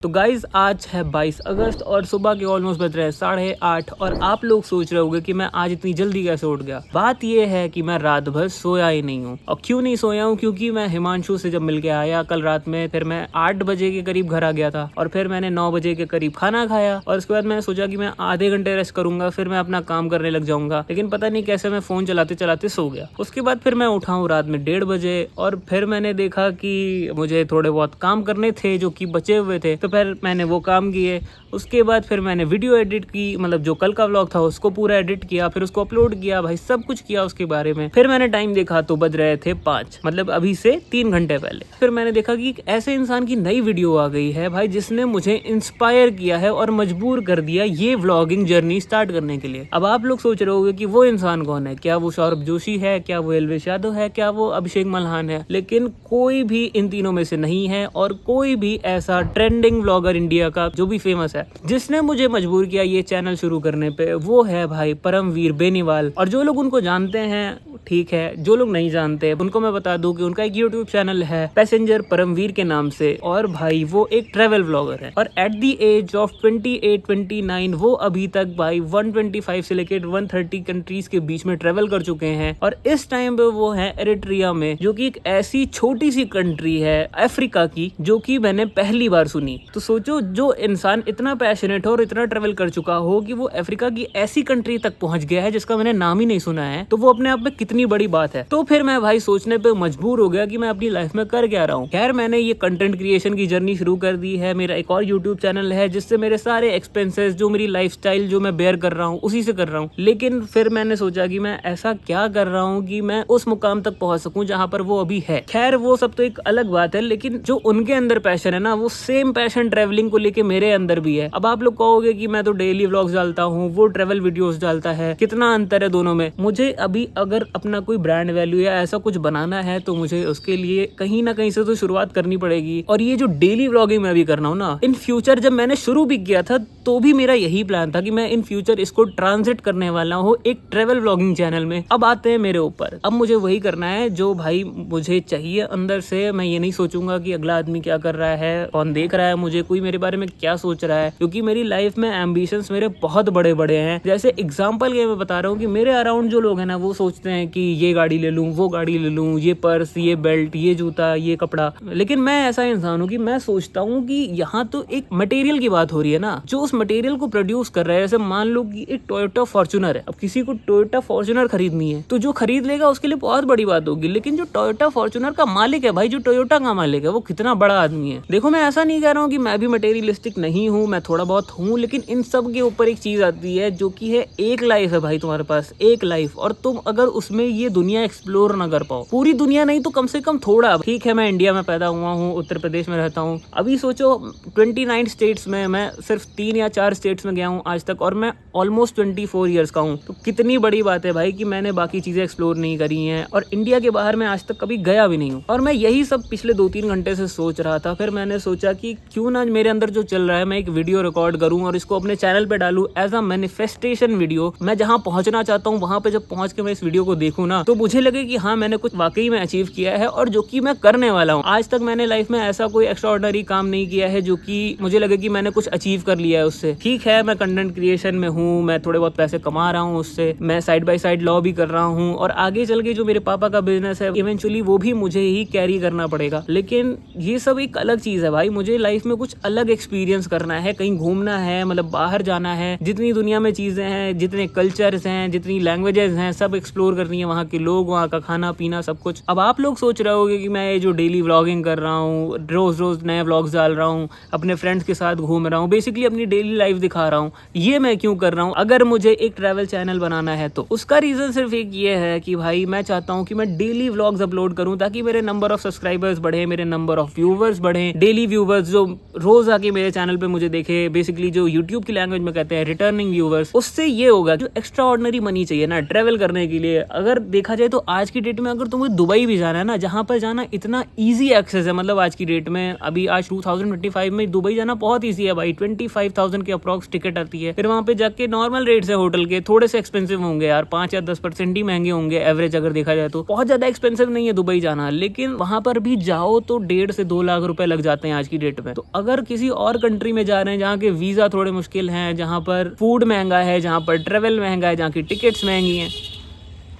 तो गाइज आज है 22 अगस्त और सुबह के ऑलमोस्ट बज रहे हैं 8:30 और आप लोग सोच रहे होंगे कि मैं आज इतनी जल्दी कैसे उठ गया। बात यह है कि मैं रात भर सोया ही नहीं हूँ। और क्यों नहीं सोया हूँ? क्योंकि मैं हिमांशु से जब मिल के आया कल रात में, फिर मैं 8 बजे के करीब घर आ गया था और फिर मैंने 9 बजे के करीब खाना खाया और उसके बाद मैंने सोचा कि मैं आधे घंटे रेस्ट करूंगा, फिर मैं अपना काम करने लग जाऊंगा। लेकिन पता नहीं कैसे मैं फोन चलाते चलाते सो गया। उसके बाद फिर मैं उठा हूँ रात में 1:30 बजे और फिर मैंने देखा कि मुझे थोड़े बहुत काम करने थे जो कि बचे हुए थे, तो फिर मैंने वो काम किए। उसके बाद फिर मैंने वीडियो एडिट की, मतलब जो कल का व्लॉग था उसको पूरा एडिट किया, फिर उसको अपलोड किया, भाई सब कुछ किया उसके बारे में। फिर मैंने टाइम देखा तो बज रहे थे 5, मतलब अभी से 3 घंटे पहले। फिर मैंने देखा कि एक ऐसे इंसान की नई वीडियो आ गई है भाई, जिसने मुझे इंस्पायर किया है और मजबूर कर दिया ये व्लॉगिंग जर्नी स्टार्ट करने के लिए। अब आप लोग सोच रहे होंगे कि वो इंसान कौन है, क्या वो सौरभ जोशी है, क्या वो एल्विश यादव है, क्या वो अभिषेक मल्हान है? लेकिन कोई भी इन तीनों में से नहीं है और कोई भी ऐसा ट्रेंडिंग व्लॉगर इंडिया का जो भी फेमस है जिसने मुझे मजबूर किया ये चैनल शुरू करने पे, वो है भाई परमवीर बेनीवाल। और जो लोग उनको जानते हैं ठीक है, जो लोग नहीं जानते उनको मैं बता दूं कि उनका एक यूट्यूब चैनल है पैसेंजर परमवीर के नाम से, और भाई वो एक ट्रेवल व्लॉगर है। और एट द एज ऑफ 28-29 वो अभी तक भाई 125 से लेकर 130 कंट्रीज के बीच में ट्रेवल कर चुके हैं। और इस टाइम पे वो है एरिट्रिया में, जो कि एक ऐसी छोटी सी कंट्री है अफ्रीका की, जो कि मैंने पहली बार सुनी। तो सोचो, जो इंसान इतना पैशनेट हो और इतना ट्रेवल कर चुका हो कि वो अफ्रीका की ऐसी कंट्री तक पहुंच गया है जिसका मैंने नाम ही नहीं सुना है, तो वो अपने आप में कितनी बड़ी बात है। तो फिर मैं भाई सोचने पे मजबूर हो गया कि मैं अपनी लाइफ में कर क्या रहा हूँ। खैर, मैंने ये कंटेंट क्रिएशन की जर्नी शुरू कर दी है। मेरा एक और यूट्यूब चैनल है जिससे मेरे सारे एक्सपेंसेस, जो मेरी लाइफस्टाइल जो मैं बेयर कर रहा हूँ, उसी से कर रहा हूँ। लेकिन फिर मैंने सोचा कि मैं ऐसा क्या कर रहा हूँ कि मैं उस मुकाम तक पहुंच सकूं जहां पर वो अभी है। खैर, वो सब तो एक अलग बात है, लेकिन जो उनके अंदर पैशन है ना, वो सेम पैशन ट्रेवलिंग को लेके मेरे अंदर भी है। अब आप लोग कहोगे कि मैं तो डेली व्लॉग्स डालता हूँ, वो ट्रेवल वीडियोस डालता है, कितना अंतर है दोनों में। मुझे अभी अगर अपना कोई ब्रांड वैल्यू या ऐसा कुछ बनाना है तो मुझे उसके लिए कहीं ना कहीं से तो शुरुआत करनी पड़ेगी। और ये जो डेली व्लॉगिंग मैं भी कर रहा हूँ ना, इन फ्यूचर जब मैंने शुरू भी किया था तो भी मेरा यही प्लान था कि मैं इन फ्यूचर इसको ट्रांजिट करने वाला हूँ एक ट्रेवल व्लॉगिंग चैनल में। अब आते हैं मेरे ऊपर, अब मुझे वही करना है जो भाई मुझे चाहिए अंदर से। मैं ये नहीं सोचूंगा कि अगला आदमी क्या कर रहा है, कौन देख रहा है मुझे, कोई मेरे बारे में क्या सोच रहा है, क्योंकि मेरी लाइफ में एम्बिशंस मेरे बहुत बड़े बड़े हैं। जैसे एग्जांपल के मैं बता रहा हूँ कि मेरे अराउंड जो लोग हैं ना, वो सोचते हैं कि ये गाड़ी ले लूं, वो गाड़ी ले लूं, ये पर्स, ये बेल्ट, ये जूता, ये कपड़ा। लेकिन मैं ऐसा इंसान हूँ कि मैं सोचता हूँ कि यहाँ तो एक मटेरियल की बात हो रही है ना, जो उस मटेरियल को प्रोड्यूस कर रहा है। जैसे मान लो कि एक टोयोटा फॉर्च्यूनर है, अब किसी को टोयोटा फॉर्च्यूनर खरीदनी है तो जो खरीद लेगा उसके लिए बहुत बड़ी बात होगी। लेकिन जो टोयोटा फॉर्च्यूनर का मालिक है भाई, जो टोयोटा का मालिक है, वो कितना बड़ा आदमी है। देखो, मैं ऐसा नहीं कह रहा हूँ कि मैं भी मटेरियलिस्टिक नहीं हूँ, मैं थोड़ा बहुत हूँ, लेकिन इन सब के ऊपर एक चीज आती है जो कि है एक लाइफ है भाई, तुम्हारे पास एक लाइफ, और तुम अगर उसमें ये दुनिया एक्सप्लोर ना कर पाओ, पूरी दुनिया नहीं तो कम से कम थोड़ा। ठीक है, मैं इंडिया में पैदा हुआ हूँ, उत्तर प्रदेश में रहता हूँ। अभी सोचो 29 स्टेट्स में मैं सिर्फ 3 या 4 स्टेट्स में गया हूँ आज तक, और मैं ऑलमोस्ट 24 ईयर्स का हूँ। तो कितनी बड़ी बात है भाई कि मैंने बाकी चीजें एक्सप्लोर नहीं करी हैं, और इंडिया के बाहर मैं आज तक कभी गया भी नहीं हूँ। और मैं यही सब पिछले 2-3 घंटे से सोच रहा था। फिर मैंने सोचा कि क्यों ना मेरे अंदर जो चल रहा है मैं एक वीडियो रिकॉर्ड करूँ और इसको अपने चैनल पे डालूं एज अ मैनिफेस्टेशन वीडियो। मैं जहां पहुंचना चाहता हूं वहां पे जब पहुंच के मैं इस वीडियो को देखूं ना, तो मुझे लगे कि हाँ, मैंने कुछ वाकई में अचीव किया है और जो कि मैं करने वाला हूं। आज तक मैंने लाइफ में ऐसा कोई एक्स्ट्राऑर्डिनरी काम नहीं किया है जो कि मुझे लगे कि मैंने कुछ अचीव कर लिया है उससे। ठीक है, मैं कंटेंट क्रिएशन में हूँ, मैं थोड़े बहुत पैसे कमा रहा हूँ उससे, मैं साइड बाय साइड लॉ भी कर रहा हूँ, और आगे चल के जो मेरे पापा का बिजनेस है इवेंचुअली वो भी मुझे ही कैरी करना पड़ेगा। लेकिन ये सब एक अलग चीज है भाई, मुझे लाइफ में कुछ अलग एक्सपीरियंस करना है, कहीं घूमना है, मतलब बाहर जाना है, जितनी दुनिया में चीजें हैं, जितने कल्चर्स हैं, जितनी लैंग्वेजेस हैं, सब एक्सप्लोर करनी है, वहाँ के लोग, वहाँ का खाना पीना, सब कुछ। अब आप लोग सोच रहे होगे कि मैं ये जो डेली व्लॉगिंग कर रहा हूँ, रोज रोज नए व्लॉग्स डाल रहा हूँ, अपने फ्रेंड्स के साथ घूम रहा हूँ, बेसिकली अपनी डेली लाइफ दिखा रहा हूँ, ये मैं क्यों कर रहा हूँ? अगर मुझे एक ट्रैवल चैनल बनाना है तो उसका रीजन सिर्फ एक ये है कि भाई मैं चाहता हूँ कि मैं डेली व्लॉग्स अपलोड करूँ, ताकि मेरे नंबर ऑफ सब्सक्राइबर्स बढ़े, मेरे नंबर ऑफ व्यूवर्स बढ़े, डेली व्यूवर्स जो रोज आके मेरे चैनल पे मुझे देखे, बेसिकली जो यूट्यूब की लैंग्वेज में कहते हैं रिटर्निंग व्यूवर्स। उससे ये होगा जो एक्स्ट्रा ऑर्डिनरी मनी चाहिए ना ट्रेवल करने के लिए, अगर अगर देखा जाए तो आज की डेट में अगर तुम्हें दुबई भी जाना है ना, जहाँ पर जाना इतना ईजी एक्सेस है, मतलब आज की डेट में अभी आज 2025 में दुबई जाना बहुत ईजी है भाई। 25,000 के अप्रॉक्स टिकट आती है। फिर वहाँ पे जाके नॉर्मल रेट्स है होटल के, थोड़े से एक्सपेंसिव होंगे यार, 5 या 10% ही महंगे होंगे एवरेज अगर देखा जाए तो। बहुत ज्यादा एक्सपेंसिव नहीं है दुबई जाना, लेकिन वहाँ पर भी जाओ तो 1.5 से 2 लाख रुपए लग जाते हैं आज की डेट में। तो अगर किसी और कंट्री में जा रहे हैं जहाँ के वीजा थोड़े मुश्किल हैं, जहाँ पर फूड महंगा है, जहाँ पर ट्रेवल महंगा है, जहाँ की टिकट्स महंगी हैं,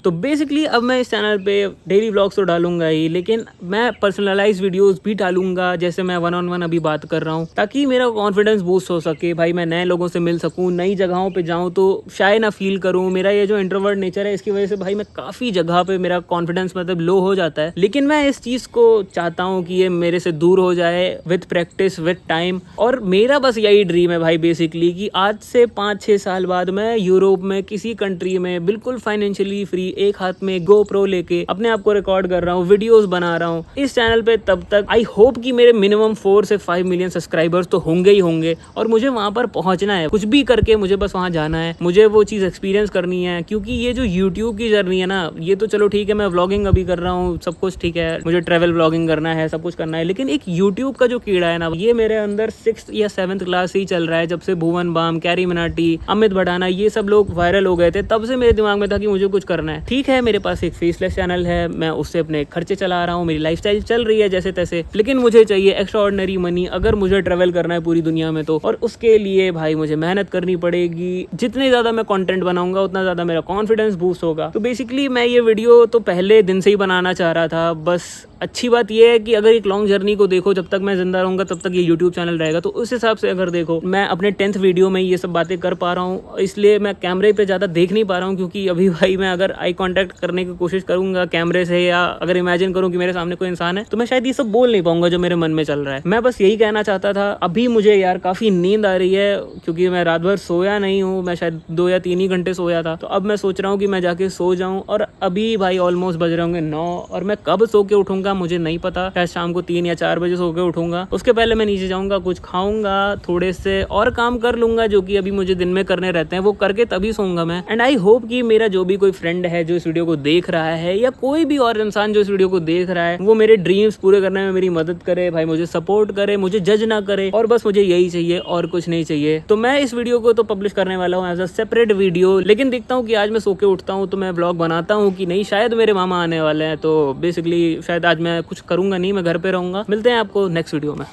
तो बेसिकली अब मैं इस चैनल पे डेली व्लॉग्स तो डालूंगा ही, लेकिन मैं पर्सनलाइज वीडियोस भी डालूंगा, जैसे मैं 1-on-1 अभी बात कर रहा हूँ, ताकि मेरा कॉन्फिडेंस बूस्ट हो सके भाई। मैं नए लोगों से मिल सकूँ, नई जगहों पे जाऊँ तो शाय ना फील करूँ। मेरा ये जो इंट्रोवर्ट नेचर है, इसकी वजह से भाई मैं काफ़ी जगह पे मेरा कॉन्फिडेंस मतलब लो हो जाता है। लेकिन मैं इस चीज़ को चाहता हूँ कि ये मेरे से दूर हो जाए विथ प्रैक्टिस, विथ टाइम। और मेरा बस यही ड्रीम है भाई बेसिकली, कि आज से 5-6 साल बाद मैं यूरोप में किसी कंट्री में बिल्कुल फाइनेंशियली फ्री, एक हाथ में GoPro लेके अपने आप को रिकॉर्ड कर रहा हूँ, वीडियोस बना रहा हूँ इस चैनल पे। तब तक आई होप कि मेरे मिनिमम 4 से 5 मिलियन सब्सक्राइबर्स तो होंगे ही होंगे, और मुझे वहां पर पहुंचना है। कुछ भी करके मुझे बस वहां जाना है, मुझे वो चीज़ एक्सपीरियंस करनी है। क्योंकि ये जो यूट्यूब की जर्नी है ना, ये तो चलो ठीक है, मैं व्लॉगिंग अभी कर रहा हूँ, सब कुछ ठीक है, मुझे ट्रेवल व्लॉगिंग करना है, सब कुछ करना है, लेकिन एक यूट्यूब का जो कीड़ा है ना, ये मेरे अंदर 6th या 7th क्लास से ही चल रहा है। जब से भुवन बाम, कैरी मिनाटी, अमित भटाना, ये सब लोग वायरल हो गए थे, तब से मेरे दिमाग में था कि मुझे कुछ करना है। ठीक है, मेरे पास एक फेसलेस चैनल है, मैं उससे अपने खर्चे चला रहा हूँ, मेरी लाइफस्टाइल चल रही है जैसे तैसे, लेकिन मुझे चाहिए एक्स्ट्राऑर्डिनरी मनी अगर मुझे ट्रेवल करना है पूरी दुनिया में तो। और उसके लिए भाई मुझे मेहनत करनी पड़ेगी। जितने ज़्यादा मैं कंटेंट बनाऊंगा उतना ज़्यादा मेरा कॉन्फिडेंस बूस्ट होगा। तो बेसिकली मैं ये वीडियो तो पहले दिन से ही बनाना चाह रहा था। बस अच्छी बात यह है कि अगर एक लॉन्ग जर्नी को देखो, जब तक मैं जिंदा रहूंगा तब तक ये यूट्यूब चैनल रहेगा। तो उस हिसाब से अगर देखो, मैं अपने 10th वीडियो में ये सब बातें कर पा रहा हूँ, इसलिए मैं कैमरे पे ज़्यादा देख नहीं पा रहा हूँ। क्योंकि अभी भाई मैं अगर आई कॉन्टैक्ट करने की कोशिश करूंगा कैमरे से, या अगर इमेजिन करूँ कि मेरे सामने कोई इंसान है, तो मैं शायद ये सब बोल नहीं पाऊंगा जो मेरे मन में चल रहा है। मैं बस यही कहना चाहता था। अभी मुझे यार काफ़ी नींद आ रही है, क्योंकि मैं रात भर सोया नहीं हूँ। मैं शायद 2 या 3 ही घंटे सोया था। तो अब मैं सोच रहा हूँ कि मैं जाके सो जाऊँ। और अभी भाई ऑलमोस्ट बज रहे होंगे 9, और मैं कब सो के उठूंगा मुझे नहीं पता। शायद शाम को 3 या 4 बजे सो के उठूंगा। उसके पहले मैं नीचे जाऊंगा, कुछ खाऊंगा, थोड़े से और काम कर लूंगा जो कि अभी मुझे दिन में करने रहते हैं, वो करके तभी सोऊंगा मैं। एंड आई होप कि मेरा जो भी कोई फ्रेंड है जो इस वीडियो को देख रहा है, या कोई भी और इंसान जो इस वीडियो को देख रहा है, वो मेरे ड्रीम्स पूरे करने में मेरी मदद करे भाई, मुझे सपोर्ट करे, मुझे जज ना करे। और बस मुझे यही चाहिए और कुछ नहीं चाहिए। तो मैं इस वीडियो को तो पब्लिश करने वाला हूँ एज अ सेपरेट वीडियो, लेकिन देखता हूँ कि आज मैं सो के उठता हूँ तो मैं ब्लॉग बनाता हूँ कि नहीं। शायद मेरे मामा आने वाले हैं, तो बेसिकली शायद आज मैं कुछ करूंगा नहीं, मैं घर पे रहूंगा। मिलते हैं आपको नेक्स्ट वीडियो में।